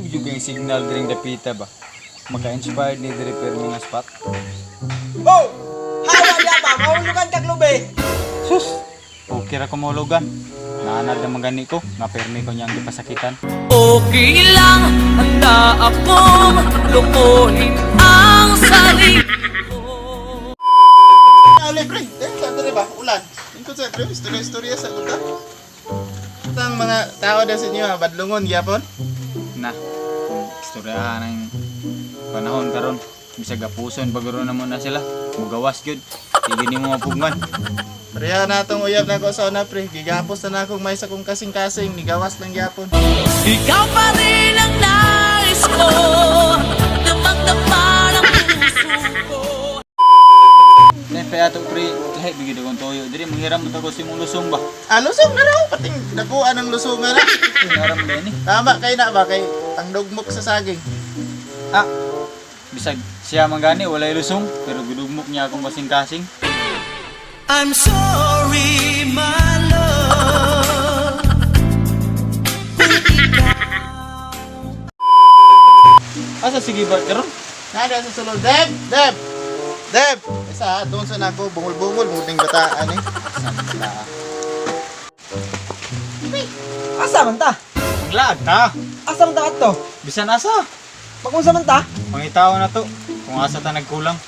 yung yung signal dring dapita ba? Maka-inspired ni repair ni nga spot. Oh! Hawa niya ba? Mahulugan ka, Klube! Sus! Okay ra ko maulugan. Naanad na magani ko, nga permi ko niyang dipasakitan. Okay lang, handa akong lukuhin ang sarili ko. Alay, pre. Saan ito ba? Ulan. Yung ko sa, pre. Istorya sa kuta. Ito ang mga tao na sa inyo, badlungon, gyapon. Na, kung istoryahan ng panahon karon, bisag apuson baguro na muna sila. Mugawas gyud. Sige ni mo mapugman. Pareha na itong uyab na ko sa una, pre. Gigapos na akong may sa kong kasing-kasing. Nigawas lang gyapon. Ikaw pa rin ang nais ko, damang-dama ng puso ko. Kaya ato pre, lahi bigyan akong toyo. Diri manghiram mo ko si mong lusong ba? Lusong na raw. Pating nakuha ng lusungan na. Hinaram na ini. Tama kay na ba? Kay ang dugmok sa saging. Ah, bisag siya manggani walay lusong, pero gudugmok niya akong kasing-kasing. I'm sorry, my love. Asa sige ba karon? Nada sa sulod. Deb! Deb! Deb! Isa, doon sa nako. Bungol-bungol. Muting bataan eh. Asa man ta? Maglaag ta. Asa man ta ato? Bisan asa. Pag-unsa man ta? Pangitaw na to. Kung asa ta nagkulang.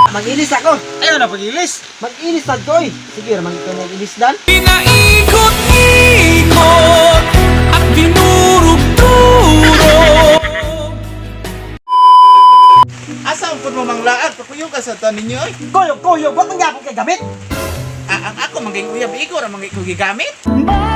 Mag-ilis ako! Ayaw na pag-ilis. Mag-ilis sad ko eh! Sige, ramang ikaw nag-ilis dan. Pinaikot-ikot at dinurog-durog. Asa ang mo manglaag? Pakuyo ka sa tanin niyo eh. Koyog! Ba't nangyapon kay gamit? Ang ako mangging uyab ikaw ra mangging ko gigamit. Bye.